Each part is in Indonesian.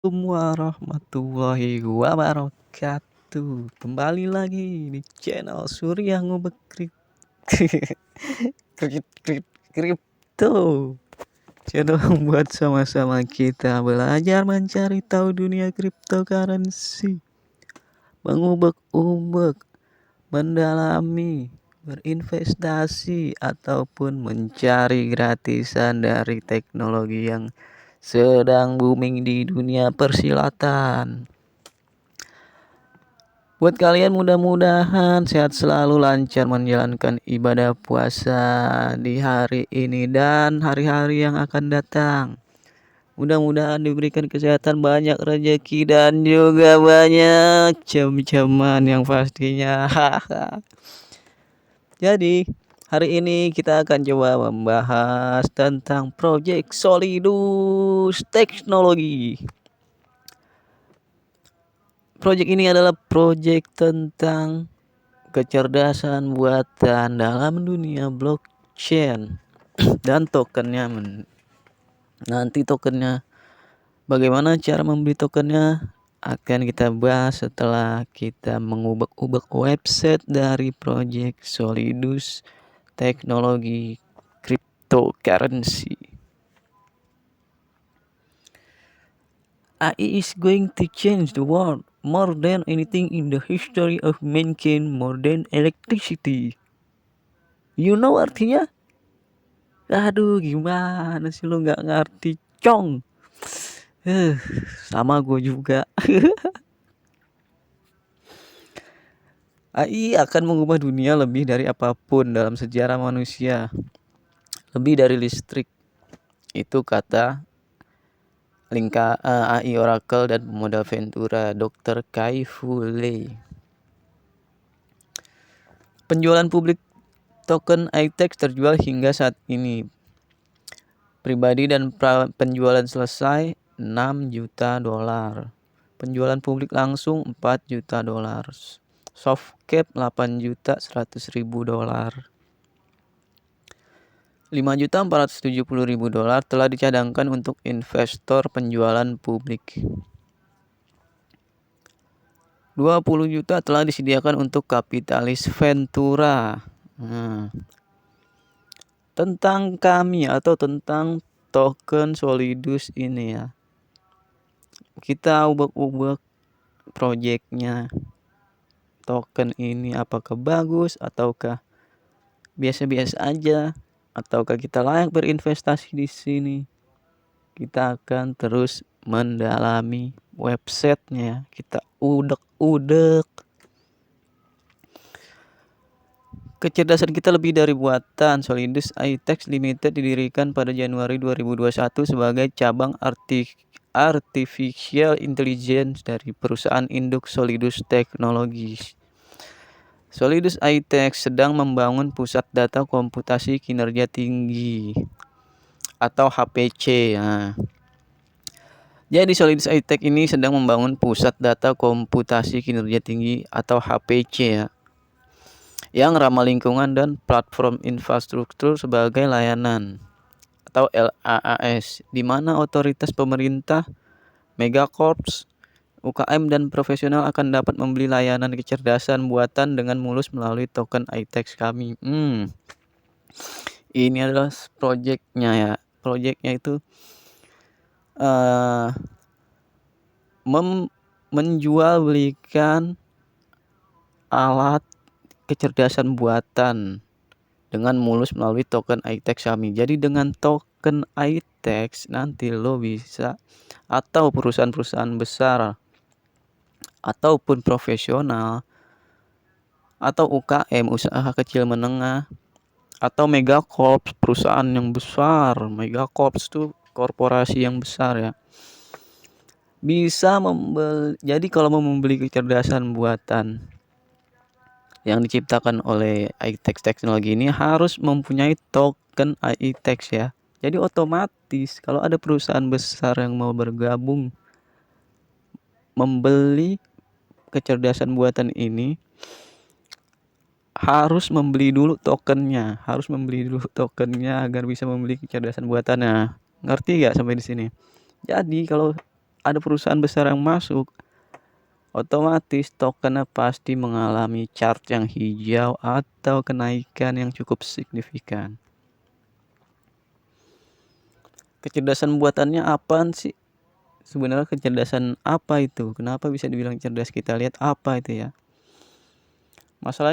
Warahmatullahi wabarakatuh. Kembali lagi di channel Surya Ngubek Kripto. Channel buat sama-sama kita belajar mencari tahu dunia cryptocurrency, mengubek-ubek, mendalami, berinvestasi ataupun mencari gratisan dari teknologi yang sedang booming di dunia persilatan. Buat kalian mudah-mudahan sehat selalu, lancar menjalankan ibadah puasa di hari ini dan hari-hari yang akan datang. Mudah-mudahan diberikan kesehatan, banyak rezeki dan juga banyak cem-ceman yang pastinya. Jadi, hari ini kita akan coba membahas tentang proyek Solidus Teknologi. Proyek ini adalah proyek tentang kecerdasan buatan dalam dunia blockchain dan tokennya. Nanti tokennya, bagaimana cara membeli tokennya akan kita bahas setelah kita mengubek-ubek website dari proyek Solidus Teknologi Cryptocurrency. AI is going to change the world more than anything in the history of mankind, more than electricity. You know artinya? Aduh, gimana sih lo nggak ngerti, cong? Sama gue juga. AI akan mengubah dunia lebih dari apapun dalam sejarah manusia. Lebih dari listrik. Itu kata AI Oracle dan pemodal Ventura, Dr. Kai-Fu Lee. Penjualan publik token iTex terjual hingga saat ini. Pribadi dan penjualan selesai 6 juta dolar. Penjualan publik langsung 4 juta dolar. Soft cap 8 juta 100 ribu dolar. 5.470.000 dolar telah dicadangkan untuk investor penjualan publik. 20 juta telah disediakan untuk kapitalis Ventura. Tentang kami atau tentang token Solidus ini ya. Kita ubek-ubek proyeknya. Token ini apakah bagus ataukah biasa-biasa aja, ataukah kita layak berinvestasi di sini. Kita akan terus mendalami websitenya, kita udek-udek. Kecerdasan kita lebih dari buatan. Solidus iTex Limited didirikan pada Januari 2021 sebagai cabang artificial intelligence dari perusahaan induk Solidus Technologies. Solidus iTex sedang membangun pusat data komputasi kinerja tinggi atau HPC. Jadi Solidus iTex ini sedang membangun pusat data komputasi kinerja tinggi atau HPC ya, yang ramah lingkungan dan platform infrastruktur sebagai layanan atau LAAS, di mana otoritas pemerintah, megacorps, UKM dan profesional akan dapat membeli layanan kecerdasan buatan dengan mulus melalui token iTex kami. Ini adalah proyeknya ya. Proyeknya itu menjual belikan alat kecerdasan buatan dengan mulus melalui token iTex kami. Jadi dengan token iTex nanti lo bisa, atau perusahaan-perusahaan besar ataupun profesional atau UKM, usaha kecil menengah, atau megacorps, perusahaan yang besar. Megacorps itu korporasi yang besar ya, bisa membeli. Jadi kalau mau membeli kecerdasan buatan yang diciptakan oleh iTex Teknologi ini harus mempunyai token iTex ya. Jadi otomatis kalau ada perusahaan besar yang mau bergabung membeli kecerdasan buatan ini, harus membeli dulu tokennya, agar bisa membeli kecerdasan buatannya. Ngerti gak sampai di sini? Jadi kalau ada perusahaan besar yang masuk, otomatis tokennya pasti mengalami chart yang hijau atau kenaikan yang cukup signifikan. Kecerdasan buatannya apaan sih? Sebenarnya kecerdasan apa itu? Kenapa bisa dibilang cerdas? Kita lihat apa itu ya. Masalah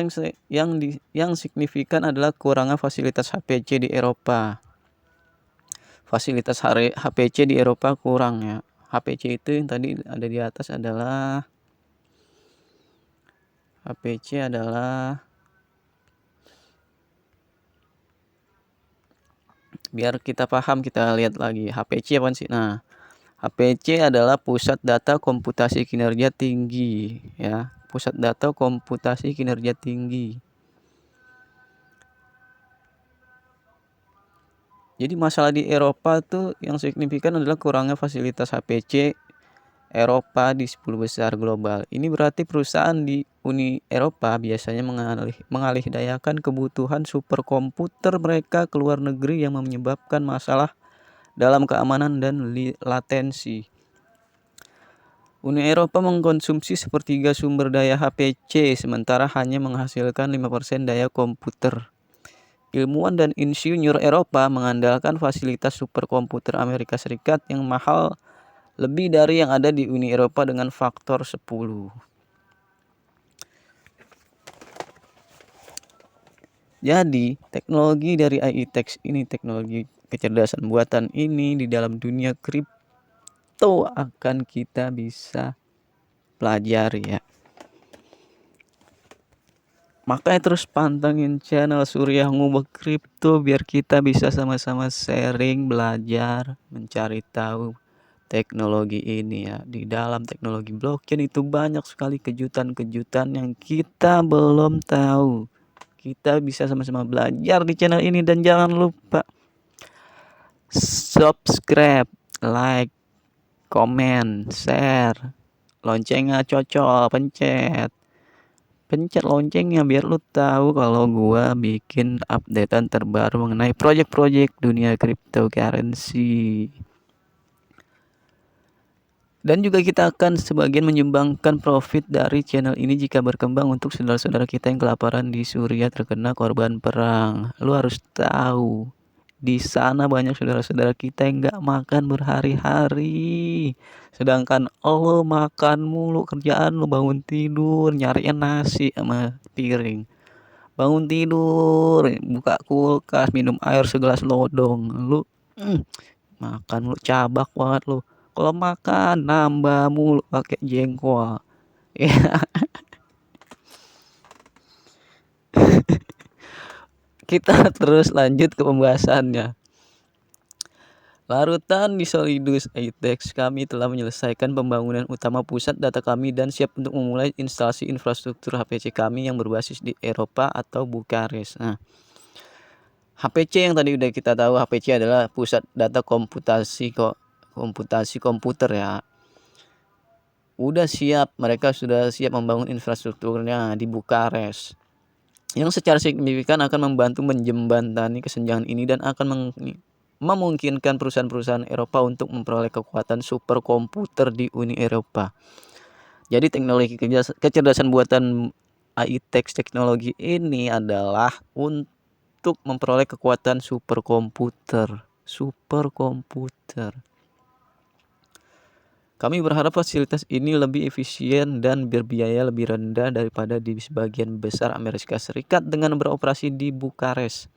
yang signifikan adalah kurangnya fasilitas HPC di Eropa. Fasilitas HPC di Eropa kurang ya. HPC itu yang tadi ada di atas adalah biar kita paham, kita lihat lagi HPC apa sih. Nah, HPC adalah pusat data komputasi kinerja tinggi ya. Pusat data komputasi kinerja tinggi. Jadi masalah di Eropa tuh yang signifikan adalah kurangnya fasilitas HPC Eropa di 10 besar global. Ini berarti perusahaan di Uni Eropa biasanya mengalihdayakan kebutuhan superkomputer mereka ke luar negeri yang menyebabkan masalah dalam keamanan dan latensi. Uni Eropa mengkonsumsi sepertiga sumber daya HPC sementara hanya menghasilkan 5% daya komputer. Ilmuwan dan insinyur Eropa mengandalkan fasilitas superkomputer Amerika Serikat yang mahal lebih dari yang ada di Uni Eropa dengan faktor 10. Jadi, teknologi dari AITEX ini, teknologi kecerdasan buatan ini di dalam dunia kripto akan kita bisa pelajari ya. Makanya terus pantengin channel Surya Ngubek Kripto biar kita bisa sama-sama sharing, belajar, mencari tahu teknologi ini ya. Di dalam teknologi blockchain itu banyak sekali kejutan-kejutan yang kita belum tahu. Kita bisa sama-sama belajar di channel ini dan jangan lupa subscribe, like, komen, share, loncengnya cocok, pencet loncengnya biar lu tahu kalau gua bikin updatean terbaru mengenai project-project dunia cryptocurrency. Dan juga kita akan sebagian menyumbangkan profit dari channel ini jika berkembang untuk saudara-saudara kita yang kelaparan di Suriah terkena korban perang. Lu harus tahu, di sana banyak saudara-saudara kita yang nggak makan berhari-hari. Sedangkan lo makan mulu, kerjaan lo bangun tidur nyariin nasi sama piring. Bangun tidur, buka kulkas, minum air segelas lodong. Lu makan lu cabak banget lu. Kalau makan nambah mulu pakai jengkol. Ya. Kita terus lanjut ke pembahasannya. Larutan di Solidus AITEX, kami telah menyelesaikan pembangunan utama pusat data kami dan siap untuk memulai instalasi infrastruktur HPC kami yang berbasis di Eropa atau Bukares. Nah, HPC yang tadi udah kita tahu, HPC adalah pusat data komputasi komputer ya. Udah siap, mereka sudah siap membangun infrastrukturnya di Bukares, yang secara signifikan akan membantu menjembatani kesenjangan ini dan akan memungkinkan perusahaan-perusahaan Eropa untuk memperoleh kekuatan superkomputer di Uni Eropa. Jadi teknologi kecerdasan buatan AITEX teknologi ini adalah untuk memperoleh kekuatan superkomputer. Kami berharap fasilitas ini lebih efisien dan berbiaya lebih rendah daripada di sebagian besar Amerika Serikat dengan beroperasi di Bukares.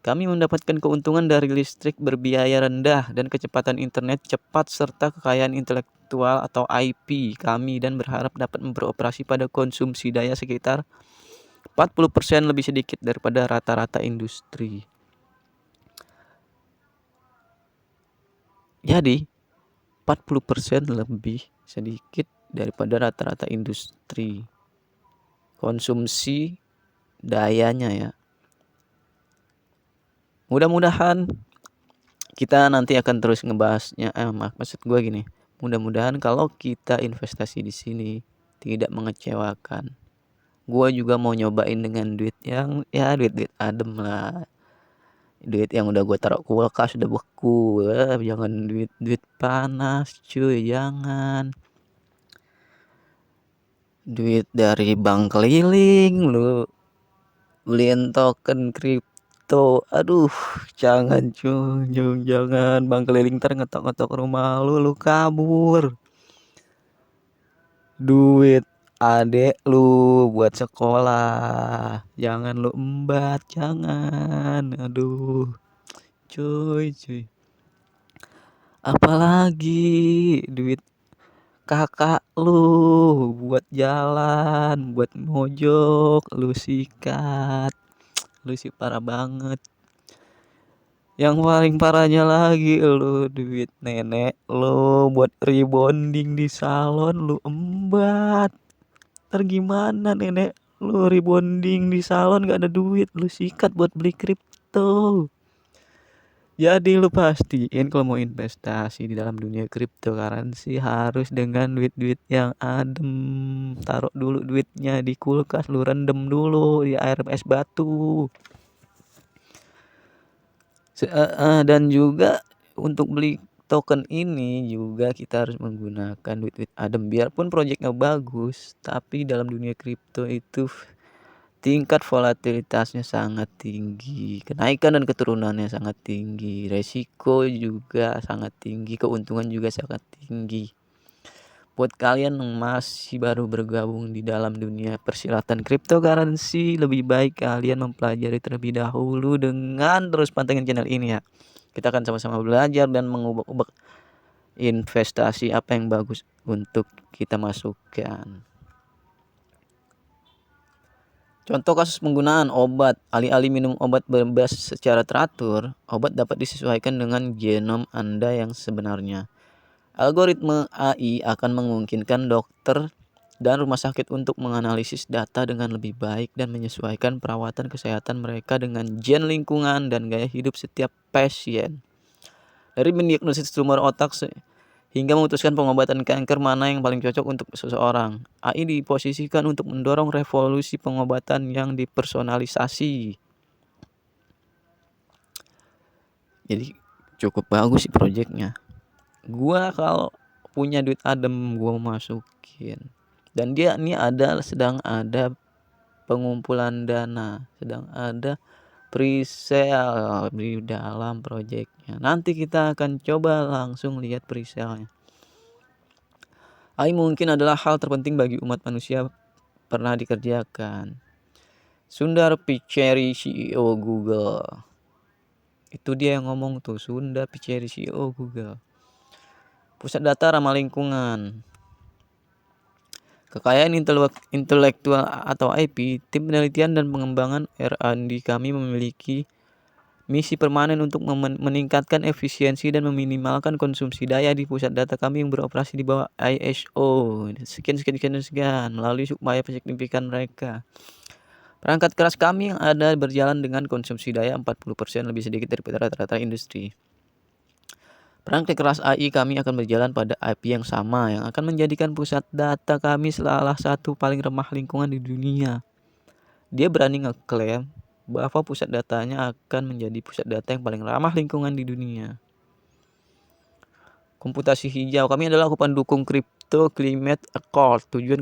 Kami mendapatkan keuntungan dari listrik berbiaya rendah dan kecepatan internet cepat serta kekayaan intelektual atau IP kami dan berharap dapat beroperasi pada konsumsi daya sekitar 40% lebih sedikit daripada rata-rata industri. Jadi 40% lebih sedikit daripada rata-rata industri konsumsi dayanya ya. Mudah-mudahan kita nanti akan terus ngebahasnya. Maksud gue gini, mudah-mudahan kalau kita investasi di sini tidak mengecewakan. Gue juga mau nyobain dengan duit yang ya duit adem lah. Duit yang udah gue taruh kulkas udah beku, jangan duit panas cuy, jangan. Duit dari bank keliling lu beliin token kripto, aduh jangan cuy, jangan bank keliling ntar ngetok rumah lu kabur. Duit adek lu buat sekolah, jangan lu embat, jangan, aduh cuy. Apalagi duit kakak lu buat jalan, buat mojok, lu sikat, lu sih parah banget. Yang paling parahnya lagi lu duit nenek lu buat rebonding di salon lu embat. Ntar gimana nenek lu rebonding di salon gak ada duit, lu sikat buat beli kripto. Jadi lu pastiin kalau mau investasi di dalam dunia cryptocurrency harus dengan duit-duit yang adem. Taruh dulu duitnya di kulkas, lu rendem dulu di air es batu. Dan juga untuk beli token ini juga kita harus menggunakan duit-duit adem. Biarpun proyeknya bagus, tapi dalam dunia kripto itu tingkat volatilitasnya sangat tinggi, kenaikan dan keturunannya sangat tinggi, resiko juga sangat tinggi, keuntungan juga sangat tinggi. Buat kalian yang masih baru bergabung di dalam dunia persilatan cryptocurrency, lebih baik kalian mempelajari terlebih dahulu dengan terus pantengin channel ini ya. Kita akan sama-sama belajar dan mengubah investasi apa yang bagus untuk kita masukkan. Contoh kasus penggunaan obat. Alih-alih minum obat bebas secara teratur, obat dapat disesuaikan dengan genom Anda yang sebenarnya. Algoritma AI akan memungkinkan dokter dan rumah sakit untuk menganalisis data dengan lebih baik dan menyesuaikan perawatan kesehatan mereka dengan gen lingkungan dan gaya hidup setiap pasien. Dari mendiagnosis tumor otak hingga memutuskan pengobatan kanker mana yang paling cocok untuk seseorang. AI diposisikan untuk mendorong revolusi pengobatan yang dipersonalisasi. Jadi cukup bagus sih proyeknya. Gua kalau punya duit adem gua masukin. Dan dia ini sedang ada pengumpulan dana, sedang ada pre-sale di dalam proyeknya. Nanti kita akan coba langsung lihat pre-sale-nya. AI mungkin adalah hal terpenting bagi umat manusia pernah dikerjakan. Sundar Pichai, CEO Google. Itu dia yang ngomong tuh, Sundar Pichai, CEO Google. Pusat data ramah lingkungan. Kekayaan intelektual atau IP, tim penelitian dan pengembangan R&D kami memiliki misi permanen untuk meningkatkan efisiensi dan meminimalkan konsumsi daya di pusat data kami yang beroperasi di bawah ISO. Sekian melalui upaya signifikan mereka. Perangkat keras kami yang ada berjalan dengan konsumsi daya 40% lebih sedikit daripada rata-rata industri. Perangkat keras AI kami akan berjalan pada IP yang sama yang akan menjadikan pusat data kami salah satu paling ramah lingkungan di dunia. Dia berani ngeklaim bahwa pusat datanya akan menjadi pusat data yang paling ramah lingkungan di dunia. Komputasi hijau, kami adalah pendukung Crypto Climate Accord. Tujuan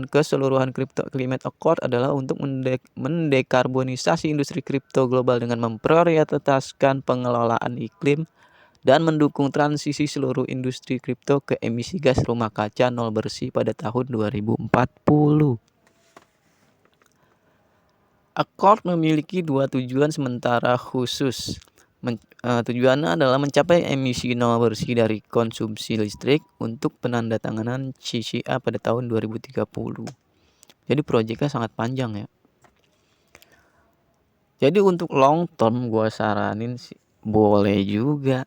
keseluruhan Crypto Climate Accord adalah untuk mendekarbonisasi industri kripto global dengan memprioritaskan pengelolaan iklim dan mendukung transisi seluruh industri kripto ke emisi gas rumah kaca nol bersih pada tahun 2040. Accord memiliki dua tujuan sementara khusus. Tujuannya adalah mencapai emisi nol bersih dari konsumsi listrik untuk penandatanganan CCA pada tahun 2030. Jadi proyeknya sangat panjang ya. Jadi untuk long term gue saranin sih boleh juga.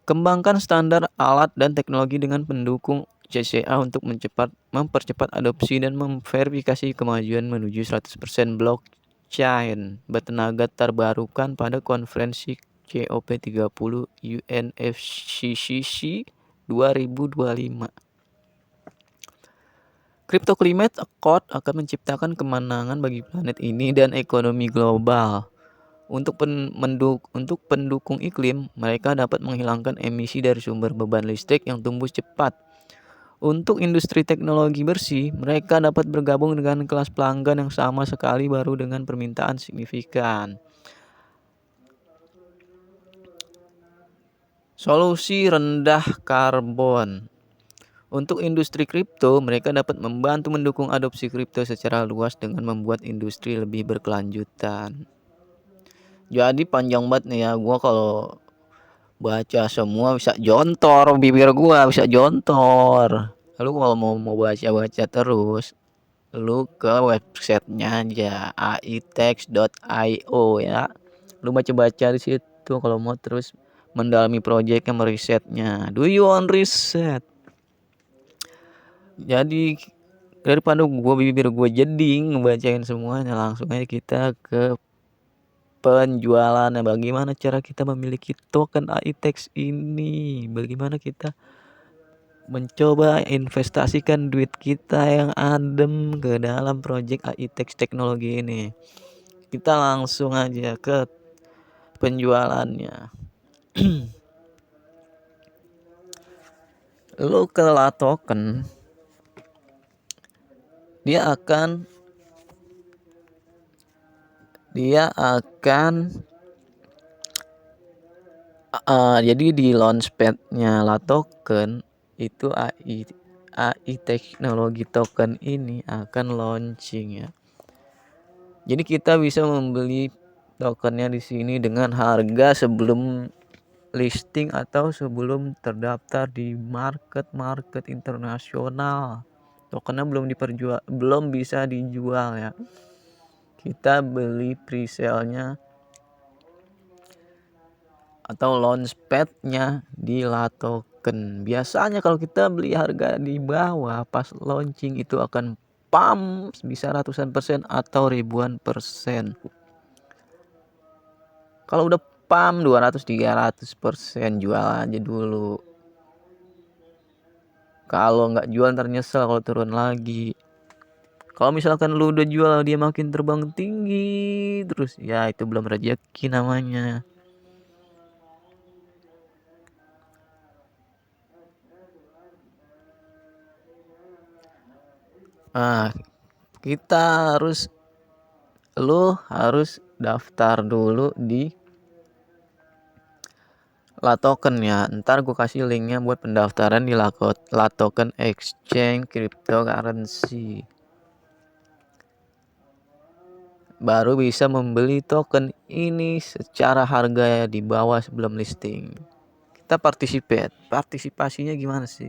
Kembangkan standar alat dan teknologi dengan pendukung CCA untuk mempercepat adopsi dan memverifikasi kemajuan menuju 100% blockchain bertenaga terbarukan pada konferensi COP30 UNFCCC 2025. Crypto Climate Accord akan menciptakan kemenangan bagi planet ini dan ekonomi global. Untuk pendukung iklim, mereka dapat menghilangkan emisi dari sumber beban listrik yang tumbuh cepat. Untuk industri teknologi bersih, mereka dapat bergabung dengan kelas pelanggan yang sama sekali baru dengan permintaan signifikan. Solusi rendah karbon. Untuk industri kripto, mereka dapat membantu mendukung adopsi kripto secara luas dengan membuat industri lebih berkelanjutan. Jadi panjang banget nih ya, gua kalau baca semua bisa jontor, bibir gua bisa jontor. Lalu kalau mau baca-baca terus, lu ke websitenya aja aitex.io ya. Lu baca-baca di situ kalau mau terus mendalami proyeknya, merisetnya. Do you want riset? Jadi daripada bibir gue jeding ngebacain semuanya, langsung aja kita ke penjualannya. Bagaimana cara kita memiliki token AITEX ini? Bagaimana kita mencoba investasikan duit kita yang adem ke dalam project AITEX teknologi ini? Kita langsung aja ke penjualannya. Lu kelola token, dia akan jadi di launchpadnya Latoken itu AI teknologi token ini akan launching ya. Jadi kita bisa membeli tokennya di sini dengan harga sebelum listing atau sebelum terdaftar di market internasional. Tokennya belum bisa dijual ya. Kita beli pre-sale-nya atau launchpad-nya di Latoken. Biasanya kalau kita beli harga di bawah pas launching itu akan pump bisa ratusan persen atau ribuan persen. Kalau udah pump 200-300% jual aja dulu. Kalau nggak jual ntar nyesel kalau turun lagi. Kalau misalkan lu udah jual dia makin terbang tinggi terus, ya itu belum rezeki namanya. Lu harus daftar dulu di Latoken ya. Ntar gue kasih linknya buat pendaftaran di Latoken Exchange Cryptocurrency. Baru bisa membeli token ini secara harga di bawah sebelum listing. Kita partisipasinya gimana sih?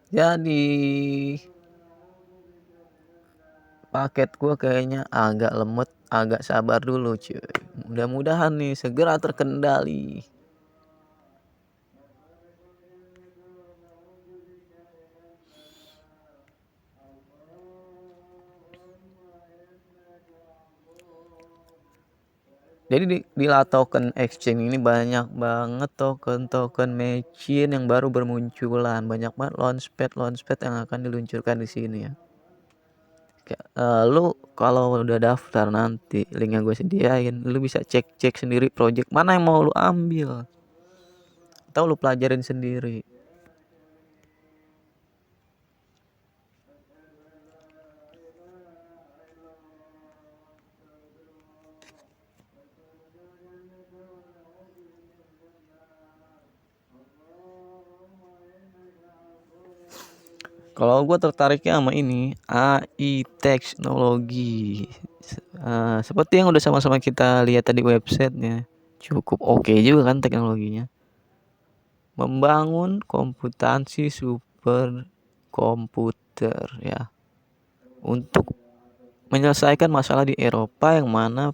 Jadi paket gue kayaknya agak lemot, agak sabar dulu cuy. Mudah-mudahan nih segera terkendali. Jadi di Latoken Exchange ini banyak banget token machine yang baru bermunculan, banyak banget launchpad yang akan diluncurkan di sini ya. Lu kalau udah daftar nanti link yang gue sediain, lu bisa cek sendiri project mana yang mau lu ambil atau lu pelajarin sendiri. Kalau gue tertariknya sama ini AI teknologi. Seperti yang udah sama-sama kita lihat tadi websitenya, cukup oke juga kan teknologinya. Membangun komputasi super komputer ya untuk menyelesaikan masalah di Eropa yang mana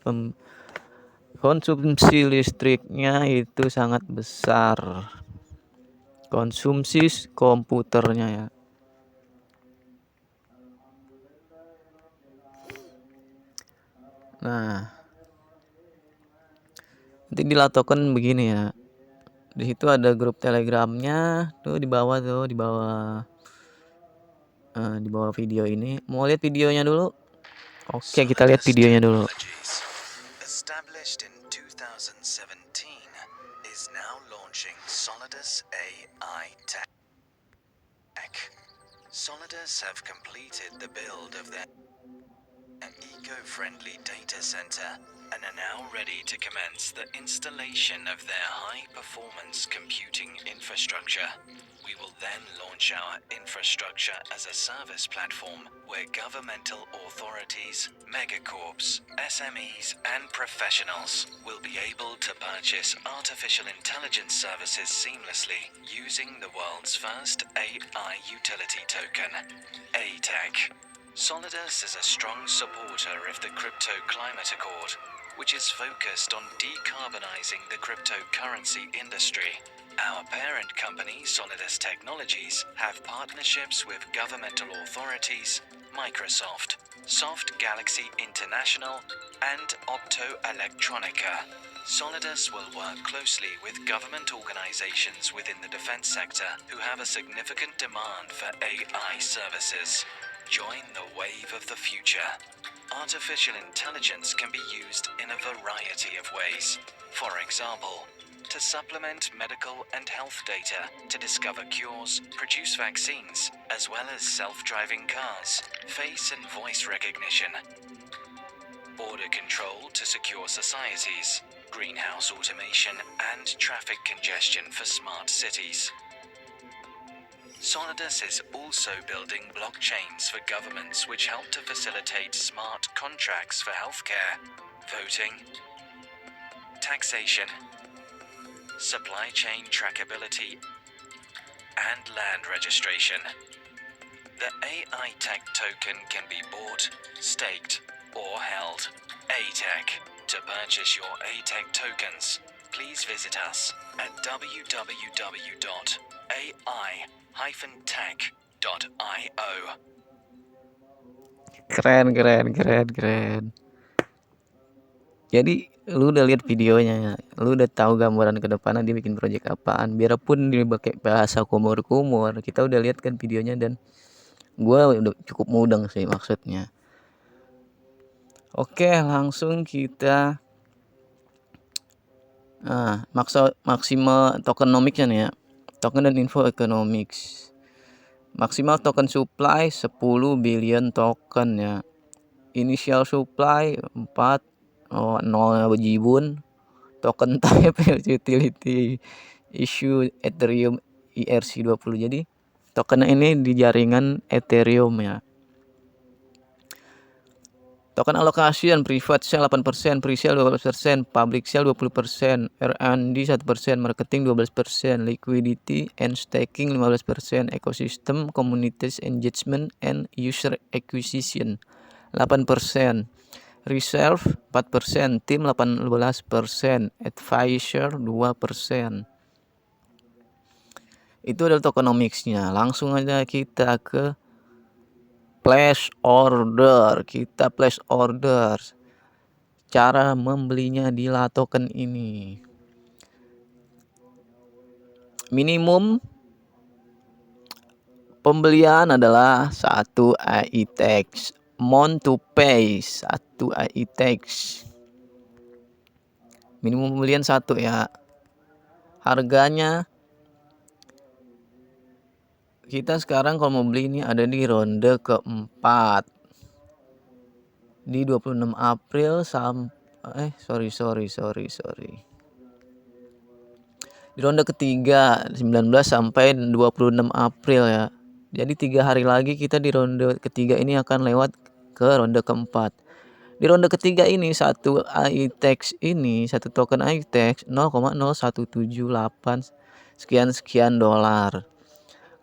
konsumsi listriknya itu sangat besar. Konsumsi komputernya ya. Nah, nanti di token begini ya. Di situ ada grup Telegramnya tuh di bawah di bawah video ini. Mau lihat videonya dulu? Oke, kita lihat videonya dulu. Established in 2017 is now launching Solidus AI Tech. Solidus have completed the build of their eco-friendly data center and are now ready to commence the installation of their high-performance computing infrastructure. We will then launch our infrastructure as a service platform where governmental authorities, megacorps, SMEs, and professionals will be able to purchase artificial intelligence services seamlessly using the world's first AI utility token, ATAC. Solidus is a strong supporter of the Crypto Climate Accord, which is focused on decarbonizing the cryptocurrency industry. Our parent company, Solidus Technologies, have partnerships with governmental authorities, Microsoft, Soft Galaxy International, and Optoelectronica. Solidus will work closely with government organizations within the defense sector who have a significant demand for AI services. Join the wave of the future. Artificial intelligence can be used in a variety of ways. For example, to supplement medical and health data to discover cures, produce vaccines, as well as self-driving cars, face and voice recognition, border control to secure societies, greenhouse automation, and traffic congestion for smart cities. Solidus is also building blockchains for governments which help to facilitate smart contracts for healthcare, voting, taxation, supply chain trackability, and land registration. The AI Tech token can be bought, staked, or held. ATEC. To purchase your ATEC tokens, please visit us at www.ai-tech.io. Keren. Jadi lu udah lihat videonya, lu udah tahu gambaran ke depannya dia bikin project apaan. Biarpun dia pakai bahasa kumur-kumur, kita udah lihat kan videonya dan gua udah cukup mudeng sih maksudnya. Oke, langsung kita maksimal tokenomics-nya nih ya. Token dan info economics. Maksimal token supply 10 billion token ya. Initial supply 0 bejibun. Token type utility issue Ethereum ERC20. Jadi token ini di jaringan Ethereum ya. Token allocation private sale 8%, pre-sale 12%, public sale 20%, R&D 1%, marketing 12%, liquidity and staking 15%, ecosystem, communities engagement and user acquisition 8%, reserve 4%, team 18%, advisor 2%. Itu adalah tokenomics-nya. Langsung aja kita ke place order. Kita place order. Cara membelinya di La Token ini. Minimum pembelian adalah 1 AI tax. Amount to pay 1 AI tax. Minimum pembelian 1 ya. Harganya kita sekarang kalau mau beli ini ada di ronde keempat. Di 26 April sampai sorry. Di ronde ketiga 19 sampai 26 April ya. Jadi 3 hari lagi kita di ronde ketiga ini akan lewat ke ronde keempat. Di ronde ketiga ini satu AI tax ini, satu token AI tax 0,0178 sekian dolar.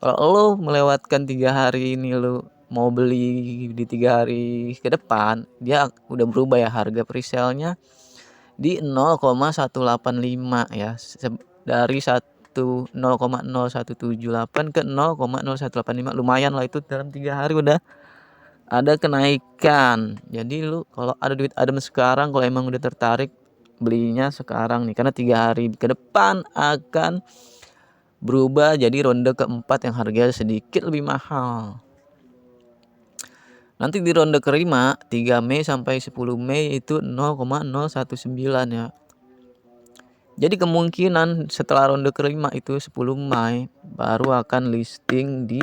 Kalau lo melewatkan 3 hari ini lo mau beli di 3 hari ke depan, dia udah berubah ya harga presale-nya di 0,185 ya. Dari 0,0178 ke 0,0185 lumayan lah itu dalam 3 hari udah ada kenaikan. Jadi lu kalau ada duit adem sekarang, kalau emang udah tertarik, belinya sekarang nih, karena 3 hari ke depan akan berubah jadi ronde keempat yang harganya sedikit lebih mahal. Nanti di ronde kelima 3 Mei sampai 10 Mei itu 0,019 ya. Jadi kemungkinan setelah ronde kelima itu 10 Mei baru akan listing di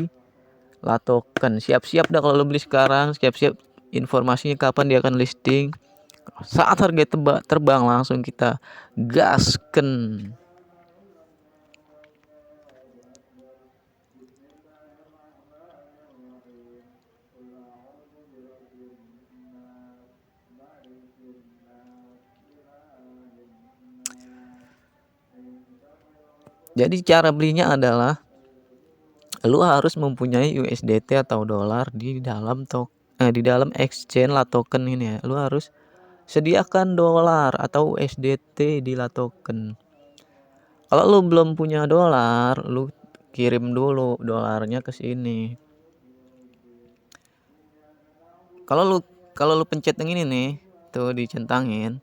Latoken. Siap-siap dah kalau lo beli sekarang, siap-siap informasinya kapan dia akan listing. Saat harga terbang langsung kita gasken. Jadi cara belinya adalah lu harus mempunyai USDT atau dolar di dalam exchange Latoken ini ya. Lu harus sediakan dolar atau USDT di Latoken. Kalau lu belum punya dolar, lu kirim dulu dolarnya ke sini. Kalau lu pencet yang ini nih, tuh dicentangin.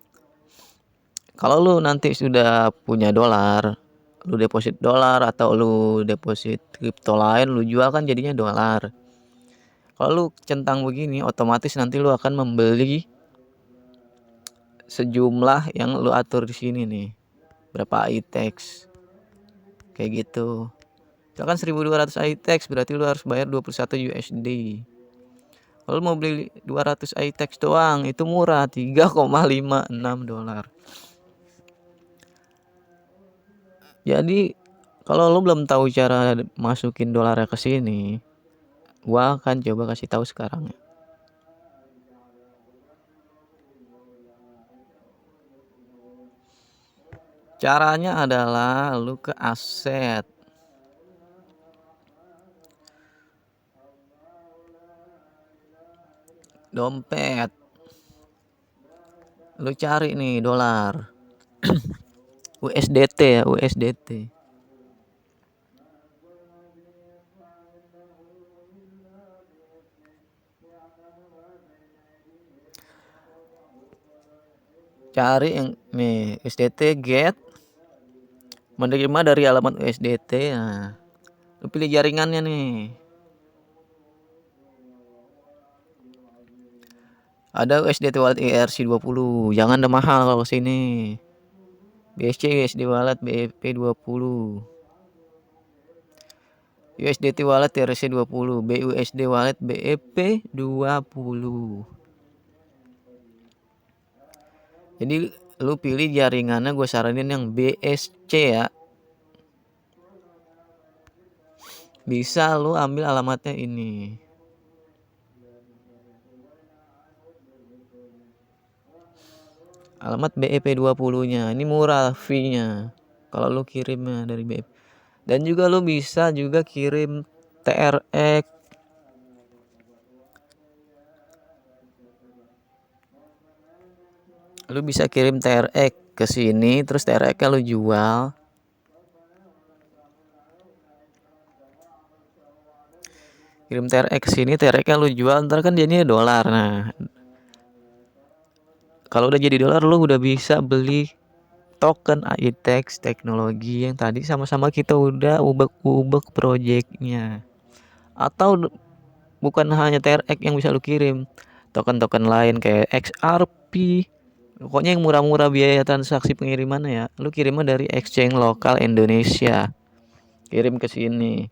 Kalau lu nanti sudah punya dolar, lu deposit dolar atau lu deposit kripto lain, lu jual kan jadinya dolar. Kalau lu centang begini, otomatis nanti lu akan membeli sejumlah yang lu atur di sini nih. Berapa ITEX. Kayak gitu. Misalkan 1200 ITEX berarti lu harus bayar 21 USD. Kalau mau beli 200 ITEX doang itu murah, 3,56 dolar. Jadi kalau lo belum tahu cara masukin dolarnya ke sini, gua akan coba kasih tahu sekarang ya. Caranya adalah lu ke aset. Dompet. Lu cari nih dolar. USDT ya, USDT. Cari yang nih USDT get menerima dari alamat USDT. Nah, lu pilih jaringannya nih. Ada USDT wallet ERC20. Jangan ada mahal kalau sini. BSC USD wallet BEP20. USDT wallet TRC20, BUSD wallet BEP20. Jadi lu pilih jaringannya, gue saranin yang BSC ya. Bisa lu ambil alamatnya ini. Alamat BEP20-nya. Ini murah fee-nya kalau lu kirimnya dari BEP. Dan juga lu bisa juga kirim TRX. Lu bisa kirim TRX ke sini, terus TRX-nya lu jual. Kirim TRX ke sini, TRX-nya lu jual, ntar kan jadinya dolar. Nah, kalau udah jadi dolar lu udah bisa beli token ITEX teknologi yang tadi sama-sama kita udah ubek-ubek projectnya. Atau bukan hanya TRX yang bisa lu kirim, token-token lain kayak XRP. Pokoknya yang murah-murah biaya transaksi pengirimannya ya. Lu kirimnya dari exchange lokal Indonesia. Kirim ke sini.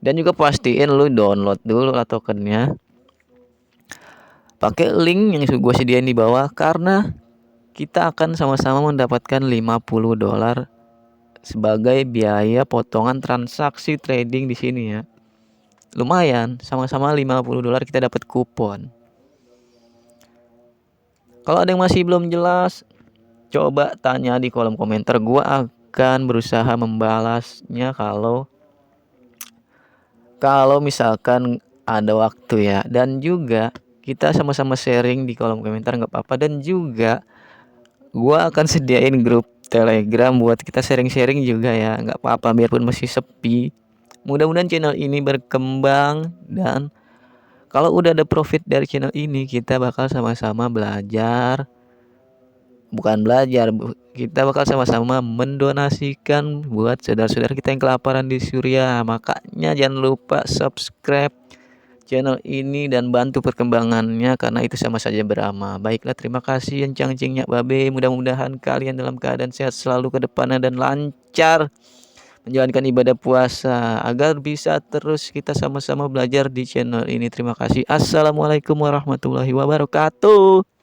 Dan juga pastiin lu download dulu lah tokennya. Pakai link yang gue sediain di bawah karena kita akan sama-sama mendapatkan 50 dolar sebagai biaya potongan transaksi trading di sini ya. Lumayan, sama-sama 50 dolar kita dapat kupon. Kalau ada yang masih belum jelas, coba tanya di kolom komentar. Gua akan berusaha membalasnya kalau misalkan ada waktu ya. Dan juga kita sama-sama sharing di kolom komentar nggak apa-apa. Dan juga gua akan sediain grup Telegram buat kita sharing-sharing juga ya. Nggak apa-apa biarpun masih sepi. Mudah-mudahan channel ini berkembang dan Kalau udah ada profit dari channel ini, kita bakal sama-sama belajar. Bukan belajar, kita bakal sama-sama mendonasikan buat saudara-saudara kita yang kelaparan di Suriah. Makanya jangan lupa subscribe channel ini dan bantu perkembangannya, karena itu sama saja beramal. Baiklah, terima kasih encang-encingnya babe. Mudah-mudahan kalian dalam keadaan sehat selalu ke depannya dan lancar menjalankan ibadah puasa agar bisa terus kita sama-sama belajar di channel ini. Terima kasih. Assalamualaikum warahmatullahi wabarakatuh.